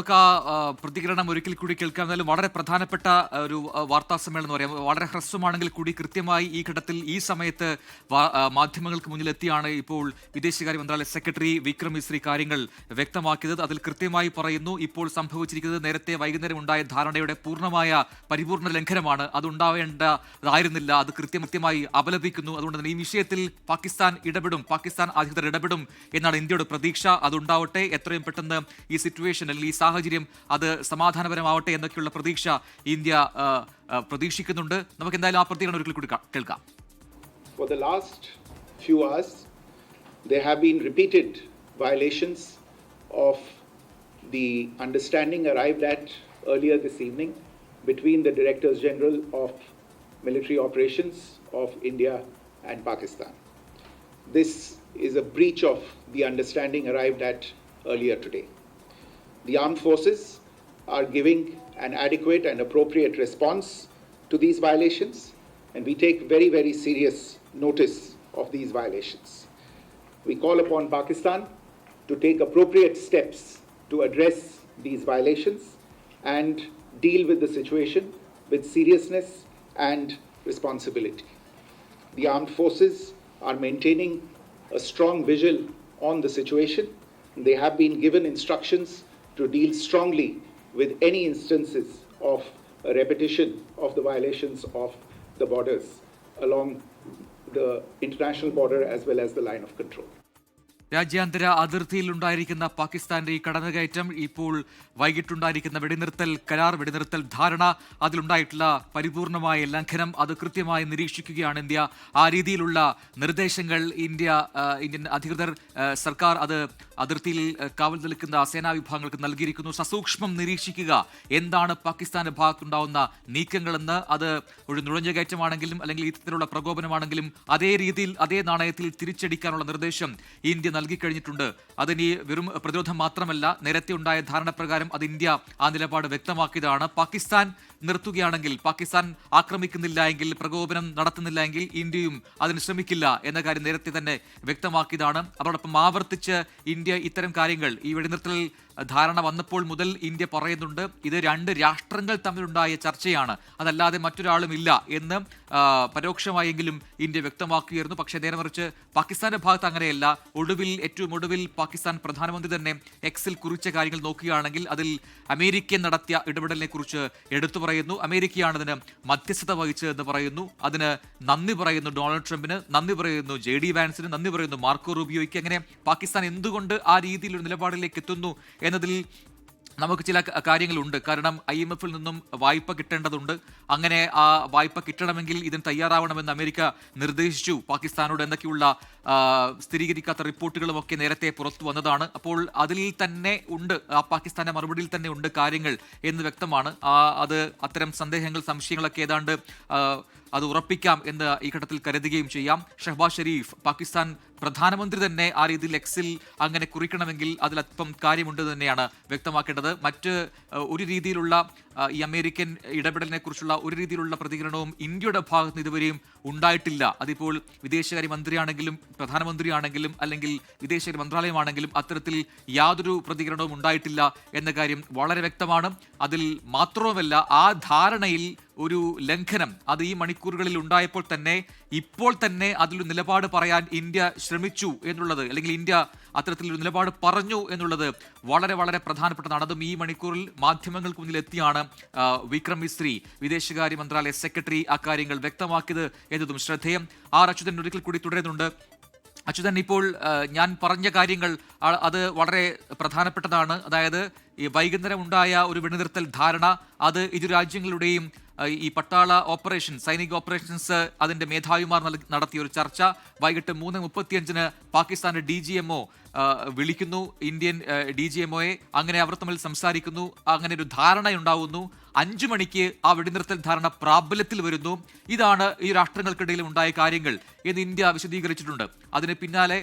നമുക്ക് പ്രതികരണം ഒരിക്കൽ കൂടി കേൾക്കാം. എന്നാലും വളരെ പ്രധാനപ്പെട്ട ഒരു വാർത്താ സമ്മേളനം എന്ന് പറയാം. വളരെ ഹ്രസ്വമാണെങ്കിൽ കൂടി കൃത്യമായി ഈ ഘട്ടത്തിൽ ഈ സമയത്ത് മാധ്യമങ്ങൾക്ക് മുന്നിലെത്തിയാണ് ഇപ്പോൾ വിദേശകാര്യ മന്ത്രാലയ സെക്രട്ടറി വിക്രം മിശ്രി കാര്യങ്ങൾ വ്യക്തമാക്കിയത്. അതിൽ കൃത്യമായി പറയുന്നു, ഇപ്പോൾ സംഭവിച്ചിരിക്കുന്നത് നേരത്തെ വൈകുന്നേരം ഉണ്ടായ ധാരണയുടെ പരിപൂർണ ലംഘനമാണ്. അത് ഉണ്ടാവേണ്ടതായിരുന്നില്ല. അത് കൃത്യമായി അപലപിക്കുന്നു. അതുകൊണ്ട് തന്നെ ഈ വിഷയത്തിൽ പാകിസ്ഥാൻ അധികൃതർ ഇടപെടും എന്നാണ് ഇന്ത്യയുടെ പ്രതീക്ഷ. അതുണ്ടാവട്ടെ, എത്രയും പെട്ടെന്ന് ഈ സിറ്റുവേഷൻ അല്ലെങ്കിൽ ഈ സാഹചര്യം അത് സമാധാനപരമാവട്ടെ എന്നൊക്കെയുള്ള പ്രതീക്ഷ ഇന്ത്യ പ്രതീക്ഷിക്കുന്നുണ്ട്. നമുക്ക് എന്തായാലും ആ പ്രതികരണം ഒരിക്കൽ കൂടി കേൾക്കാം. For the last few hours, there have been repeated violations of the understanding arrived at earlier this evening between the Directors General of Military Operations of India and Pakistan. This is a breach of the understanding arrived at earlier today. The armed forces are giving an adequate and appropriate response to these violations, and we take very, very serious notice of these violations. We call upon Pakistan to take appropriate steps to address these violations and deal with the situation with seriousness and responsibility. The armed forces are maintaining a strong vigil on the situation. They have been given instructions to deal strongly with any instances of a repetition of the violations of the borders along the international border as well as the line of control. രാജ്യാന്തര അതിർത്തിയിൽ ഉണ്ടായിരിക്കുന്ന പാകിസ്ഥാന്റെ ഈ കടന്നുകയറ്റം, ഇപ്പോൾ വൈകിട്ടുണ്ടായിരിക്കുന്ന വെടിനിർത്തൽ ധാരണ, അതിലുണ്ടായിട്ടുള്ള പരിപൂർണമായ ലംഘനം, അത് കൃത്യമായി നിരീക്ഷിക്കുകയാണ് ഇന്ത്യ. ആ രീതിയിലുള്ള നിർദ്ദേശങ്ങൾ ഇന്ത്യൻ അധികൃതർ, സർക്കാർ അത് അതിർത്തിയിൽ കാവൽ നിൽക്കുന്ന സേനാ വിഭാഗങ്ങൾക്ക് നൽകിയിരിക്കുന്നു. സസൂക്ഷ്മം നിരീക്ഷിക്കുക എന്താണ് പാകിസ്ഥാന്റെ ഭാഗത്തുണ്ടാവുന്ന നീക്കങ്ങളെന്ന്. അത് ഒരു നുഴഞ്ഞുകയറ്റമാണെങ്കിലും അല്ലെങ്കിൽ ഇത്തരത്തിലുള്ള പ്രകോപനമാണെങ്കിലും അതേ രീതിയിൽ അതേ നാണയത്തിൽ തിരിച്ചടിക്കാനുള്ള നിർദ്ദേശം ഇന്ത്യ നൽകിക്കഴിഞ്ഞിട്ടുണ്ട്. അതിനി വെറും പ്രതിരോധം മാത്രമല്ല, നേരത്തെ ഉണ്ടായ ധാരണപ്രകാരം അത് ഇന്ത്യ ആ നിലപാട് വ്യക്തമാക്കിയതാണ്. പാകിസ്ഥാൻ നിർത്തുകയാണെങ്കിൽ, പാകിസ്ഥാൻ ആക്രമിക്കുന്നില്ല എങ്കിൽ, പ്രകോപനം നടത്തുന്നില്ല എങ്കിൽ ഇന്ത്യയും അതിന് ശ്രമിക്കില്ല എന്ന കാര്യം നേരത്തെ തന്നെ വ്യക്തമാക്കിയതാണ്. അതോടൊപ്പം ആവർത്തിച്ച് ഇന്ത്യ ഇത്തരം കാര്യങ്ങൾ, ഈ വെടിനിർത്തൽ ധാരണ വന്നപ്പോൾ മുതൽ ഇന്ത്യ പറയുന്നുണ്ട്, ഇത് രണ്ട് രാഷ്ട്രങ്ങൾ തമ്മിലുണ്ടായ ചർച്ചയാണ്, അതല്ലാതെ മറ്റൊരാളും ഇല്ല എന്ന് പരോക്ഷമായെങ്കിലും ഇന്ത്യ വ്യക്തമാക്കുകയായിരുന്നു. പക്ഷേ നേരെ മറിച്ച് പാകിസ്ഥാന്റെ ഭാഗത്ത് അങ്ങനെയല്ല. ഏറ്റവും ഒടുവിൽ പാകിസ്ഥാൻ പ്രധാനമന്ത്രി തന്നെ എക്സിൽ കുറിച്ച കാര്യങ്ങൾ നോക്കുകയാണെങ്കിൽ അതിൽ അമേരിക്ക നടത്തിയ ഇടപെടലിനെ കുറിച്ച് എടുത്തു പറയുന്നു. അമേരിക്കയാണ് അതിന് മധ്യസ്ഥത വഹിച്ചതെന്ന് പറയുന്നു. അതിന് നന്ദി പറയുന്നു ഡൊണാൾഡ് ട്രംപിന്, നന്ദി പറയുന്നു JD വാൻസിന്, നന്ദി പറയുന്നു മാർക്കോ റൂബിയോയ്ക്ക്. അങ്ങനെ പാകിസ്ഥാൻ എന്തുകൊണ്ട് ആ രീതിയിലൊരു നിലപാടിലേക്ക് എത്തുന്നു എന്നതിൽ നമുക്ക് ചില കാര്യങ്ങളുണ്ട്. കാരണം IMF-ൽ നിന്നും വായ്പ കിട്ടേണ്ടതുണ്ട്. അങ്ങനെ ആ വായ്പ കിട്ടണമെങ്കിൽ ഇതിന് തയ്യാറാവണമെന്ന് അമേരിക്ക നിർദ്ദേശിച്ചു പാകിസ്ഥാനോട് എന്നൊക്കെയുള്ള സ്ഥിരീകരിക്കാത്ത റിപ്പോർട്ടുകളുമൊക്കെ നേരത്തെ പുറത്തു വന്നതാണ്. അപ്പോൾ അതിൽ തന്നെ ഉണ്ട്, ആ പാകിസ്ഥാന്റെ മറുപടിയിൽ തന്നെ ഉണ്ട് കാര്യങ്ങൾ എന്ന് വ്യക്തമാണ്. അത് അത്തരം സംശയങ്ങളൊക്കെ ഏതാണ്ട് അത് ഉറപ്പിക്കാം എന്ന് ഈ ഘട്ടത്തിൽ കരുതുകയും ചെയ്യാം. ഷഹബാസ് ഷെരീഫ്, പാകിസ്ഥാൻ പ്രധാനമന്ത്രി തന്നെ ആ രീതിയിൽ എക്സിൽ അങ്ങനെ കുറിക്കണമെങ്കിൽ അതിലല്പം കാര്യമുണ്ട് തന്നെയാണ് വ്യക്തമാക്കേണ്ടത്. മറ്റ് ഒരു രീതിയിലുള്ള ഈ അമേരിക്കൻ ഇടപെടലിനെ കുറിച്ചുള്ള ഒരു രീതിയിലുള്ള പ്രതികരണവും ഇന്ത്യയുടെ ഭാഗത്ത് നിന്ന് ഇതുവരെയും ഉണ്ടായിട്ടില്ല. അതിപ്പോൾ വിദേശകാര്യ മന്ത്രിയാണെങ്കിലും പ്രധാനമന്ത്രിയാണെങ്കിലും അല്ലെങ്കിൽ വിദേശകാര്യ മന്ത്രാലയമാണെങ്കിലും അത്തരത്തിൽ യാതൊരു പ്രതികരണവും ഉണ്ടായിട്ടില്ല എന്ന കാര്യം വളരെ വ്യക്തമാണ്. അതിൽ മാത്രവുമല്ല, ആ ധാരണയിൽ ഒരു ലംഘനം അത് ഈ മണിക്കൂറുകളിൽ ഉണ്ടായപ്പോൾ തന്നെ ഇപ്പോൾ തന്നെ അതിലൊരു നിലപാട് പറയാൻ ഇന്ത്യ ശ്രമിച്ചു എന്നുള്ളത്, അല്ലെങ്കിൽ ഇന്ത്യ അത്തരത്തിലൊരു നിലപാട് പറഞ്ഞു എന്നുള്ളത് വളരെ വളരെ പ്രധാനപ്പെട്ടതാണ്. അതും ഈ മണിക്കൂറിൽ മാധ്യമങ്ങൾക്ക് മുന്നിൽ എത്തിയാണ് വിക്രം മിശ്രി, വിദേശകാര്യ മന്ത്രാലയ സെക്രട്ടറി, അക്കാര്യങ്ങൾ വ്യക്തമാക്കിയത് എന്നതും ശ്രദ്ധേയം. അച്യുതൻ ഒരിക്കൽ കൂടി തുടരുന്നുണ്ട്. അച്യുതൻ, ഇപ്പോൾ ഞാൻ പറഞ്ഞ കാര്യങ്ങൾ അത് വളരെ പ്രധാനപ്പെട്ടതാണ്. അതായത് ഈ വൈകുന്നേരം ഉണ്ടായ ഒരു വെടിനിർത്തൽ ധാരണ, അത് ഇരു രാജ്യങ്ങളുടെയും ഈ പട്ടാള സൈനിക ഓപ്പറേഷൻസ് അതിന്റെ മേധാവിമാർ നടത്തിയ ഒരു ചർച്ച വൈകിട്ട് 3:35 പാകിസ്ഥാന്റെ DGMO വിളിക്കുന്നു, ഇന്ത്യൻ DGMOയെ. അങ്ങനെ അവർ തമ്മിൽ സംസാരിക്കുന്നു, അങ്ങനെ ഒരു ധാരണയുണ്ടാവുന്നു. 5 മണിക്ക് ആ വെടിനിർത്തൽ ധാരണ പ്രാബല്യത്തിൽ വരുന്നു. ഇതാണ് ഈ രാഷ്ട്രങ്ങൾക്കിടയിൽ ഉണ്ടായ കാര്യങ്ങൾ എന്ന് ഇന്ത്യ വിശദീകരിച്ചിട്ടുണ്ട്. അതിന് പിന്നാലെ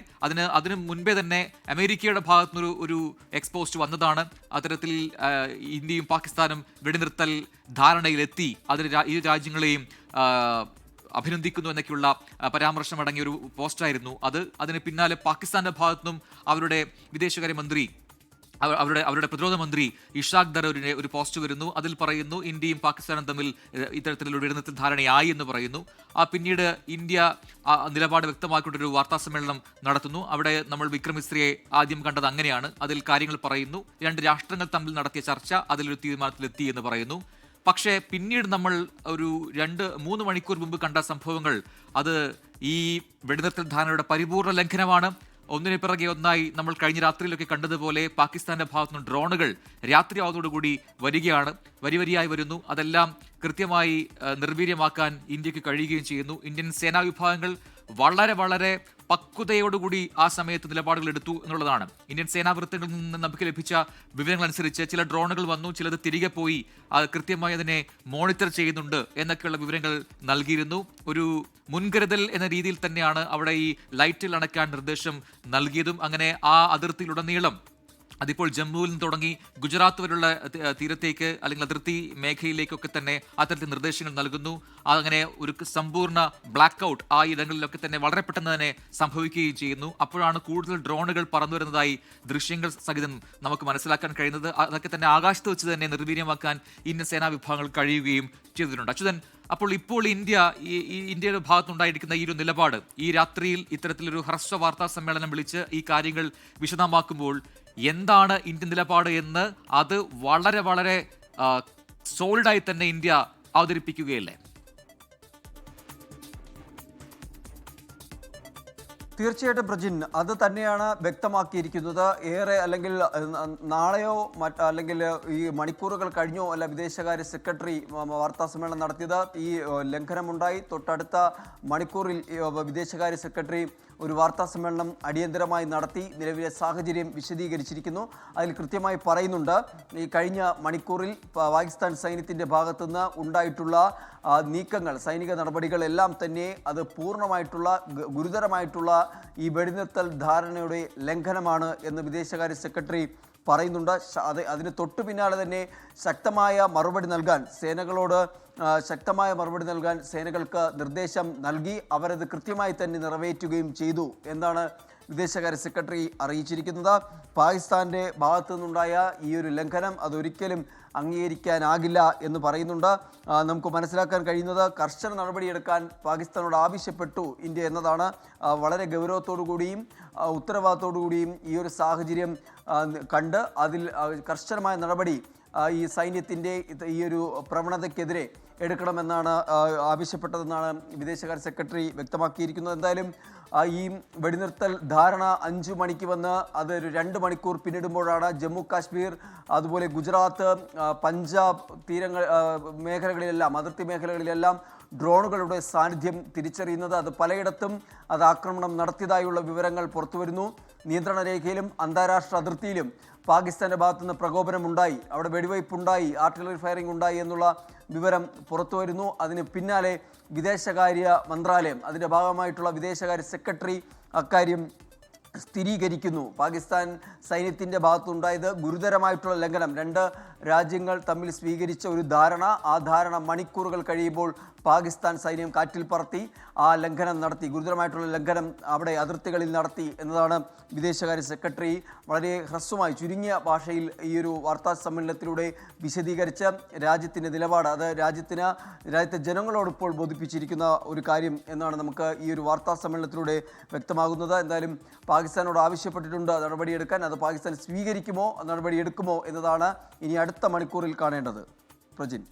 അതിന് മുൻപേ തന്നെ അമേരിക്കയുടെ ഭാഗത്തുനിന്ന് ഒരു എക്സ്പോസ്റ്റ് വന്നതാണ്. അത്തരത്തിൽ ഇന്ത്യയും പാകിസ്ഥാനും വെടിനിർത്തൽ ധാരണയിലെത്തി, അതിന് ഇരു രാജ്യങ്ങളെയും അഭിനന്ദിക്കുന്നു എന്നൊക്കെയുള്ള പരാമർശം അടങ്ങിയ ഒരു പോസ്റ്റായിരുന്നു അത്. അതിന് പിന്നാലെ പാകിസ്ഥാന്റെ ഭാഗത്തുനിന്നും അവരുടെ വിദേശകാര്യമന്ത്രി അവരുടെ പ്രതിരോധ മന്ത്രി ഇഷാഖ് ദറിന്റെ ഒരു പോസ്റ്റ് വരുന്നു. അതിൽ പറയുന്നു ഇന്ത്യയും പാകിസ്ഥാനും തമ്മിൽ ഇത്തരത്തിലുള്ള വെടിനിർത്തൽ ധാരണയായി എന്ന് പറയുന്നു. പിന്നീട് ഇന്ത്യ നിലപാട് വ്യക്തമാക്കിയിട്ടൊരു വാർത്താ സമ്മേളനം നടത്തുന്നു. അവിടെ നമ്മൾ വിക്രം മിശ്രയെ ആദ്യം കണ്ടത് അങ്ങനെയാണ്. അതിൽ കാര്യങ്ങൾ പറയുന്നു. രണ്ട് രാഷ്ട്രങ്ങൾ തമ്മിൽ നടത്തിയ ചർച്ച അതിലൊരു തീരുമാനത്തിലെത്തി എന്ന് പറയുന്നു. പക്ഷേ പിന്നീട് നമ്മൾ ഒരു 2-3 മണിക്കൂർ മുമ്പ് കണ്ട സംഭവങ്ങൾ അത് ഈ വെടിനിർത്തൽ ധാരണയുടെ പരിപൂർണ്ണ ലംഘനമാണ്. ഒന്നിനു പിറകെ ഒന്നായി നമ്മൾ കഴിഞ്ഞ രാത്രിയിലൊക്കെ കണ്ടതുപോലെ പാകിസ്ഥാന്റെ ഭാഗത്തുനിന്ന് ഡ്രോണുകൾ രാത്രിയാവുന്നതോടുകൂടി വരികയാണ്, വരിയായി വരുന്നു. അതെല്ലാം കൃത്യമായി നിർവീര്യമാക്കാൻ ഇന്ത്യക്ക് കഴിയുകയും ചെയ്യുന്നു. ഇന്ത്യൻ സേനാ വിഭാഗങ്ങൾ വളരെ പക്വതയോടുകൂടി ആ സമയത്ത് നിലപാടുകൾ എടുത്തു എന്നുള്ളതാണ്. ഇന്ത്യൻ സേനാ വൃത്തങ്ങളിൽ നിന്ന് നമുക്ക് ലഭിച്ച വിവരങ്ങൾ അനുസരിച്ച് ചില ഡ്രോണുകൾ വന്നു, ചിലത് തിരികെ പോയി, കൃത്യമായി അതിനെ മോണിറ്റർ ചെയ്യുന്നുണ്ട് എന്നൊക്കെയുള്ള വിവരങ്ങൾ നൽകിയിരുന്നു. ഒരു മുൻകരുതൽ എന്ന രീതിയിൽ തന്നെയാണ് അവിടെ ഈ ലൈറ്റിൽ അണയ്ക്കാൻ നിർദ്ദേശം നൽകിയതും. അങ്ങനെ ആ അതിർത്തിയിലുടനീളം അതിപ്പോൾ ജമ്മുവിൽ നിന്ന് തുടങ്ങി ഗുജറാത്ത് വരെയുള്ള തീരത്തേക്ക് അല്ലെങ്കിൽ അതിർത്തി മേഖലയിലേക്കൊക്കെ തന്നെ അത്തരത്തിൽ നിർദ്ദേശങ്ങൾ നൽകുന്നു. അങ്ങനെ ഒരു സമ്പൂർണ്ണ ബ്ലാക്ക് ഔട്ട് ആ ഇടങ്ങളിലൊക്കെ തന്നെ വളരെ പെട്ടെന്ന് തന്നെ സംഭവിക്കുകയും ചെയ്യുന്നു. അപ്പോഴാണ് കൂടുതൽ ഡ്രോണുകൾ പറന്നു വരുന്നതായി ദൃശ്യങ്ങൾ സഹിതം നമുക്ക് മനസ്സിലാക്കാൻ കഴിയുന്നത്. അതൊക്കെ തന്നെ ആകാശത്ത് വെച്ച് തന്നെ നിർവീര്യമാക്കാൻ ഇന്ത്യൻ സേനാ വിഭാഗങ്ങൾ കഴിയുകയും ചെയ്തിട്ടുണ്ട്. അച്യുതൻ, ഇപ്പോൾ ഇന്ത്യയുടെ ഭാഗത്തുണ്ടായിരിക്കുന്ന ഈ ഒരു നിലപാട്, ഈ രാത്രിയിൽ ഇത്തരത്തിലൊരു ഹ്രസ്വ വാർത്താ സമ്മേളനം വിളിച്ച് ഈ കാര്യങ്ങൾ വിശദമാക്കുമ്പോൾ എന്താണ് ഇന്ത്യൻ നിലപാട് എന്ന് അത് വളരെ സോൾഡായി തന്നെ ഇന്ത്യ അവതരിപ്പിക്കുകയല്ലേ? തീർച്ചയായിട്ടും പ്രജിൻ, അത് തന്നെയാണ് വ്യക്തമാക്കിയിരിക്കുന്നത്. ഏറെ അല്ലെങ്കിൽ നാളെയോ അല്ലെങ്കിൽ ഈ മണിക്കൂറുകൾ കഴിഞ്ഞോ അല്ല വിദേശകാര്യ സെക്രട്ടറി വാർത്താ സമ്മേളനം നടത്തിയത്. ഈ ലംഘനമുണ്ടായി തൊട്ടടുത്ത മണിക്കൂറിൽ വിദേശകാര്യ സെക്രട്ടറി ഒരു വാർത്താ സമ്മേളനം അടിയന്തരമായി നടത്തി നിലവിലെ സാഹചര്യം വിശദീകരിച്ചിരിക്കുന്നു. അതിൽ കൃത്യമായി പറയുന്നുണ്ട്, ഈ കഴിഞ്ഞ മണിക്കൂറിൽ പാകിസ്ഥാൻ സൈന്യത്തിൻ്റെ ഭാഗത്തുനിന്ന് ഉണ്ടായിട്ടുള്ള നീക്കങ്ങൾ, സൈനിക നടപടികളെല്ലാം തന്നെ അത് പൂർണ്ണമായിട്ടുള്ള ഗുരുതരമായിട്ടുള്ള ഈ വെടിനിർത്തൽ ധാരണയുടെ ലംഘനമാണ് എന്ന് വിദേശകാര്യ സെക്രട്ടറി പറയുന്നുണ്ട്. അതിന് തൊട്ടു പിന്നാലെ തന്നെ ശക്തമായ മറുപടി നൽകാൻ സേനകൾക്ക് നിർദ്ദേശം നൽകി. അവരത് കൃത്യമായി തന്നെ നിറവേറ്റുകയും ചെയ്തു എന്നാണ് വിദേശകാര്യ സെക്രട്ടറി അറിയിച്ചിരിക്കുന്നത്. പാകിസ്ഥാൻ്റെ ഭാഗത്തു നിന്നുണ്ടായ ഈ ഒരു ലംഘനം അതൊരിക്കലും അംഗീകരിക്കാനാകില്ല എന്ന് പറയുന്നുണ്ട്. നമുക്ക് മനസ്സിലാക്കാൻ കഴിയുന്നത് കർശന നടപടിയെടുക്കാൻ പാകിസ്ഥാനോട് ആവശ്യപ്പെട്ടു ഇന്ത്യ എന്നതാണ്. വളരെ ഗൗരവത്തോടു കൂടിയും ഉത്തരവാദിത്തോടു കൂടിയും ഈ ഒരു സാഹചര്യം കണ്ട് അതിൽ കർശനമായ നടപടി ഈ സൈന്യത്തിൻ്റെ ഈ ഒരു പ്രവണതയ്ക്കെതിരെ എടുക്കണമെന്നാണ് ആവശ്യപ്പെട്ടതെന്നാണ് വിദേശകാര്യ സെക്രട്ടറി വ്യക്തമാക്കിയിരിക്കുന്നത്. എന്തായാലും ഈ വെടിനിർത്തൽ ധാരണ 5 മണിക്ക് വന്ന് അതൊരു 2 മണിക്കൂർ പിന്നിടുമ്പോഴാണ് ജമ്മു കാശ്മീർ, അതുപോലെ ഗുജറാത്ത്, പഞ്ചാബ് മേഖലകളിലെല്ലാം, അതിർത്തി മേഖലകളിലെല്ലാം ഡ്രോണുകളുടെ സാന്നിധ്യം തിരിച്ചറിയുന്നത്. അത് പലയിടത്തും അത് ആക്രമണം നടത്തിയതായുള്ള വിവരങ്ങൾ പുറത്തുവരുന്നു. നിയന്ത്രണ രേഖയിലും അന്താരാഷ്ട്ര അതിർത്തിയിലും പാകിസ്ഥാൻ്റെ ഭാഗത്തുനിന്ന് പ്രകോപനമുണ്ടായി, അവിടെ വെടിവയ്പുണ്ടായി, ആർട്ടിലറി ഫയറിംഗ് ഉണ്ടായി എന്നുള്ള വിവരം പുറത്തു വരുന്നു. അതിന് പിന്നാലെ വിദേശകാര്യ മന്ത്രാലയം, അതിൻ്റെ ഭാഗമായിട്ടുള്ള വിദേശകാര്യ സെക്രട്ടറി അക്കാര്യം സ്ഥിരീകരിക്കുന്നു. പാകിസ്ഥാൻ സൈന്യത്തിൻ്റെ ഭാഗത്തുണ്ടായത് ഗുരുതരമായിട്ടുള്ള ലംഘനം, 2 രാജ്യങ്ങൾ തമ്മിൽ സ്വീകരിച്ച ഒരു ധാരണ, ആ ധാരണ മണിക്കൂറുകൾ കഴിയുമ്പോൾ പാകിസ്ഥാൻ സൈന്യം കാറ്റിൽ പറത്തി ആ ലംഘനം നടത്തി, ഗുരുതരമായിട്ടുള്ള ലംഘനം അവിടെ അതിർത്തികളിൽ നടത്തി എന്നതാണ് വിദേശകാര്യ സെക്രട്ടറി വളരെ ഹ്രസ്വമായി ചുരുങ്ങിയ ഭാഷയിൽ ഈ ഒരു വാർത്താ സമ്മേളനത്തിലൂടെ വിശദീകരിച്ച രാജ്യത്തിൻ്റെ നിലപാട്. അത് രാജ്യത്തെ ജനങ്ങളോട് ഇപ്പോൾ ബോധിപ്പിച്ചിരിക്കുന്ന ഒരു കാര്യം എന്നാണ് നമുക്ക് ഈ ഒരു വാർത്താ സമ്മേളനത്തിലൂടെ വ്യക്തമാകുന്നത്. എന്തായാലും പാകിസ്ഥാനോട് ആവശ്യപ്പെട്ടിട്ടുണ്ട് നടപടിയെടുക്കാൻ. അത് പാകിസ്ഥാൻ സ്വീകരിക്കുമോ നടപടിയെടുക്കുമോ എന്നതാണ് ഇനി അടുത്ത മണിക്കൂറിൽ കാണേണ്ടത്. പ്രജിൻ.